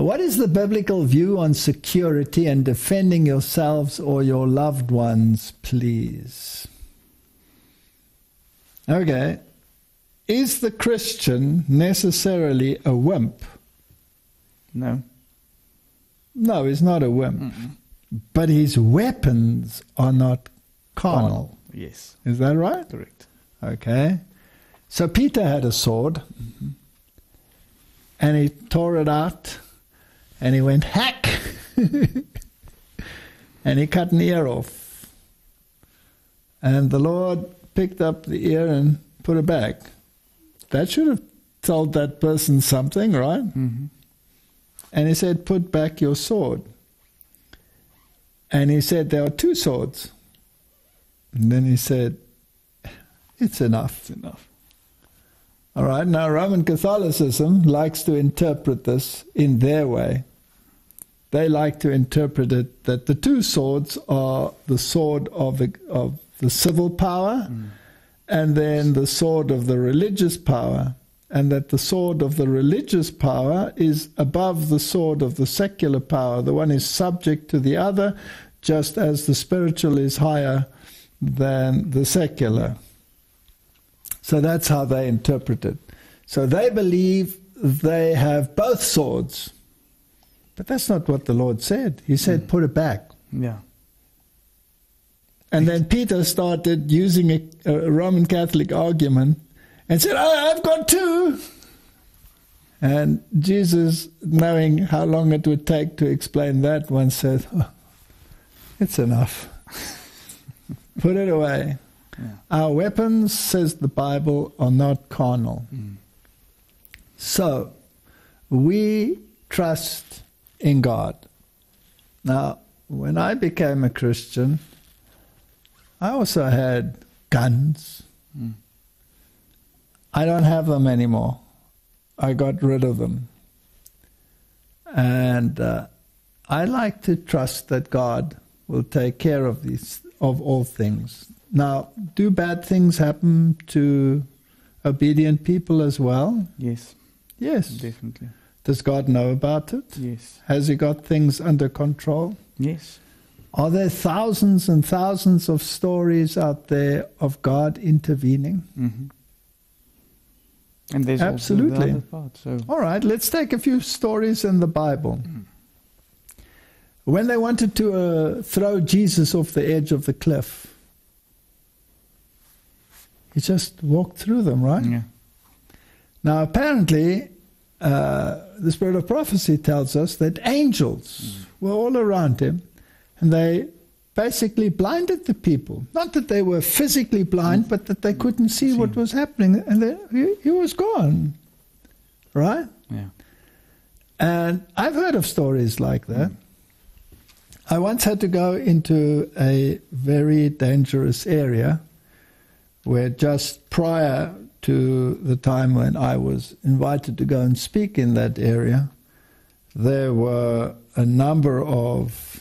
What is the biblical view on security and defending yourselves or your loved ones, please? Okay. Is the Christian necessarily a wimp? No. No, he's not a wimp. Mm-mm. But his weapons are not carnal. Yes. Is that right? Correct. Okay. So Peter had a sword, and he tore it out, and he went hack, and he cut an ear off. And the Lord picked up the ear and put it back. That should have told that person something, right? Mm-hmm. And he said, put back your sword. And he said, there are two swords. And then he said, it's enough. It's enough. All right, now Roman Catholicism likes to interpret this in their way. They like to interpret it that the two swords are the sword of the civil power and then the sword of the religious power, and that the sword of the religious power is above the sword of the secular power. The one is subject to the other, just as the spiritual is higher than the secular. So that's how they interpret it. So they believe they have both swords. But that's not what the Lord said. He said, put it back. Yeah. And then Peter started using a Roman Catholic argument and said, oh, I've got two. And Jesus, knowing how long it would take to explain that, once said, oh, it's enough. Put it away. Yeah. Our weapons, says the Bible, are not carnal. So, we trust in God. Now, when I became a Christian, I also had guns. I don't have them anymore. I got rid of them. And I like to trust that God will take care of all things. Now, do bad things happen to obedient people as well? Yes. Yes. Definitely. Does God know about it? Yes. Has He got things under control? Yes. Are there thousands and thousands of stories out there of God intervening? Mm-hmm. And there's Absolutely. also the other part. So. All right, let's take a few stories in the Bible. When they wanted to throw Jesus off the edge of the cliff, He just walked through them, right? Yeah. Now, apparently, the spirit of prophecy tells us that angels were all around Him, and they basically blinded the people. Not that they were physically blind, but that they couldn't see what was happening, and he was gone, right? Yeah. And I've heard of stories like that. I once had to go into a very dangerous area where just prior to the time when I was invited to go and speak in that area, there were a number of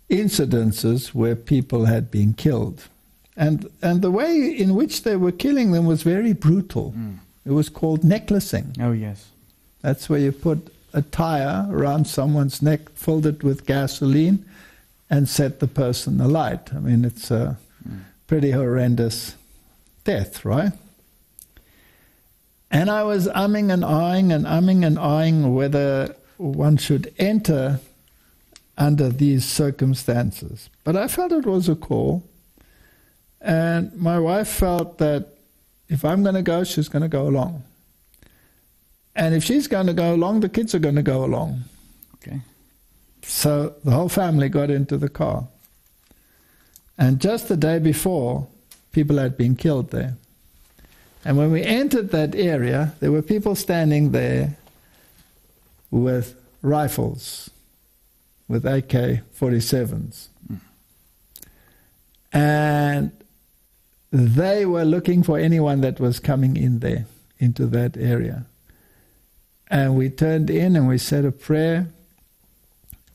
incidences where people had been killed. And the way in which they were killing them was very brutal. It was called necklacing. Oh, yes. That's where you put a tire around someone's neck, filled it with gasoline, and set the person alight. I mean, it's a pretty horrendous death, right? And I was umming and eyeing whether one should enter under these circumstances. But I felt it was a call, and my wife felt that if I'm going to go, she's going to go along. And if she's going to go along, the kids are going to go along. Okay. So the whole family got into the car. And just the day before, people had been killed there. And when we entered that area, there were people standing there with rifles, with AK-47s. And they were looking for anyone that was coming in there, into that area. And we turned in and we said a prayer,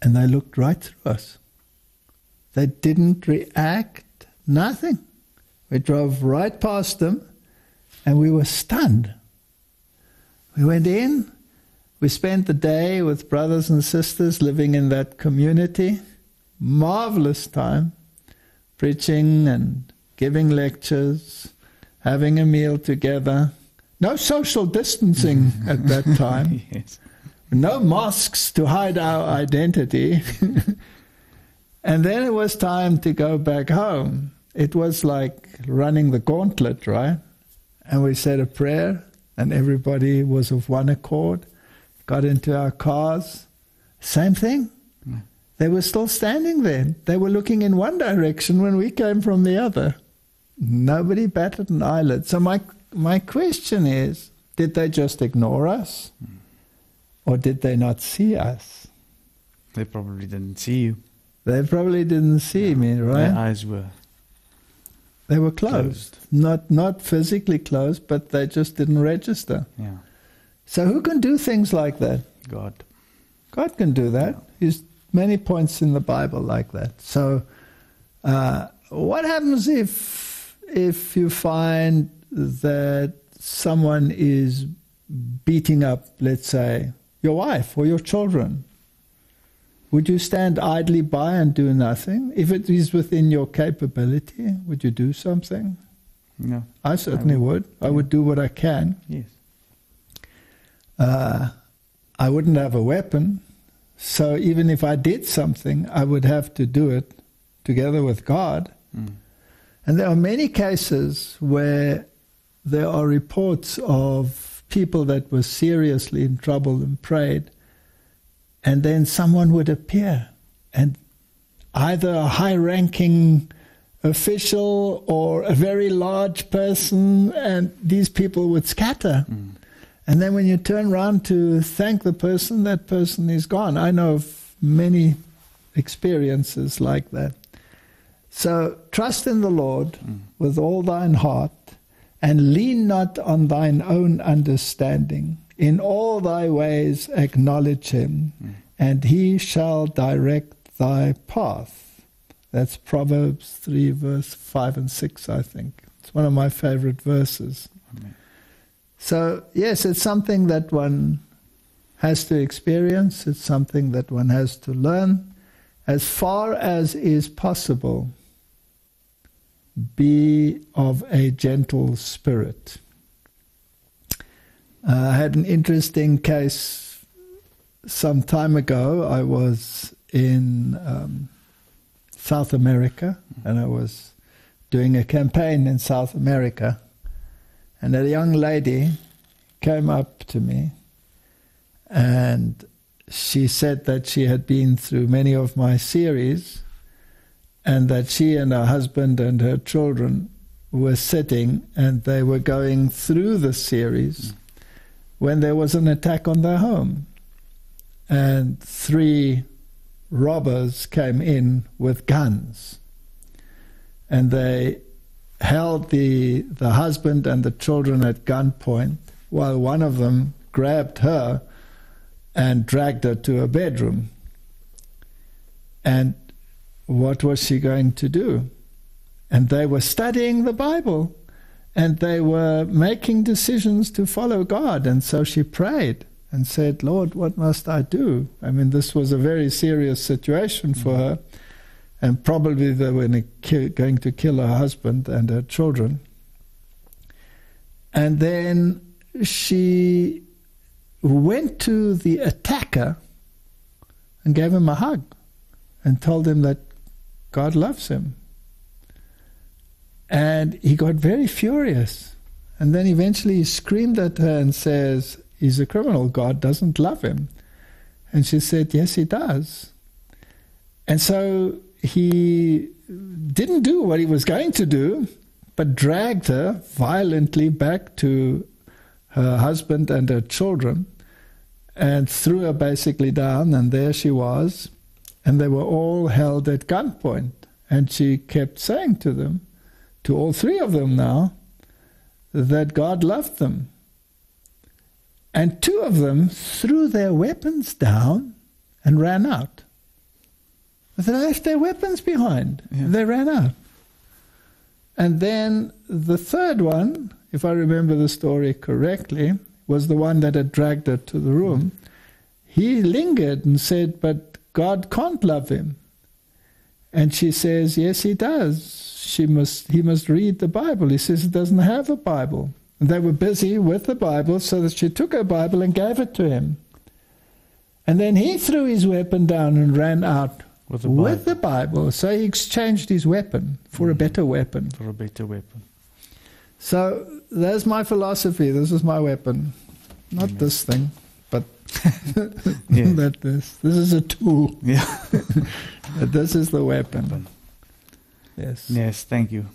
and they looked right through us. They didn't react, nothing. We drove right past them, and we were stunned. We went in, We spent the day with brothers and sisters living in that community. Marvelous time, preaching and giving lectures, having a meal together. No social distancing at that time. Yes. No masks to hide our identity. And then it was time to go back home. It was like running the gauntlet, right? And we said a prayer, and everybody was of one accord, got into our cars. Same thing. They were still standing there. They were looking in one direction when we came from the other. Nobody batted an eyelid. So my question is, did they just ignore us? Or did they not see us? They probably didn't see you. They probably didn't see me, right? Their eyes were They were closed. Not physically closed, but they just didn't register. Yeah. So who can do things like that? God. God can do that. There's many points in the Bible like that. So what happens if you find that someone is beating up, let's say, your wife or your children? Would you stand idly by and do nothing? If it is within your capability, would you do something? No. I certainly would. I would do what I can. Yes. I wouldn't have a weapon, so even if I did something, I would have to do it together with God. And there are many cases where there are reports of people that were seriously in trouble and prayed, and then someone would appear, and either a high-ranking official or a very large person, and these people would scatter. And then when you turn around to thank the person, that person is gone. I know of many experiences like that. So trust in the Lord with all thine heart, and lean not on thine own understanding. In all thy ways acknowledge him, and he shall direct thy path. That's Proverbs 3, verse 5 and 6, I think. It's one of my favorite verses. Amen. So, yes, it's something that one has to experience. It's something that one has to learn. As far as is possible, be of a gentle spirit. I had an interesting case some time ago. I was in South America, and I was doing a campaign in South America. And a young lady came up to me, and she said that she had been through many of my series, and that she and her husband and her children were sitting, and they were going through the series when there was an attack on their home. And 3 robbers came in with guns, and they held the husband and the children at gunpoint, while one of them grabbed her and dragged her to a bedroom. And what was she going to do? And they were studying the Bible, and they were making decisions to follow God. And so she prayed and said, Lord, what must I do? I mean, this was a very serious situation for her. And probably they were going to kill her husband and her children. And then she went to the attacker and gave him a hug and told him that God loves him. And he got very furious. And then eventually he screamed at her and says, he's a criminal, God doesn't love him. And she said, yes, he does. And so he didn't do what he was going to do, but dragged her violently back to her husband and her children and threw her basically down, and there she was, and they were all held at gunpoint. And she kept saying to them, to all 3 of them now, that God loved them. And 2 of them threw their weapons down and ran out. They left their weapons behind. Yeah. They ran out. And then the 3rd one, if I remember the story correctly, was the one that had dragged her to the room. he lingered and said, but God can't love him. And she says, yes, he does. He must read the Bible. He says he doesn't have a Bible. And they were busy with the Bible, so that she took her Bible and gave it to him. And then he threw his weapon down and ran out with the Bible. So he exchanged his weapon for a better weapon. For a better weapon. So there's my philosophy. This is my weapon. Not this thing, but not this. This is a tool. Yeah. But this is the weapon. Yes. Yes, thank you.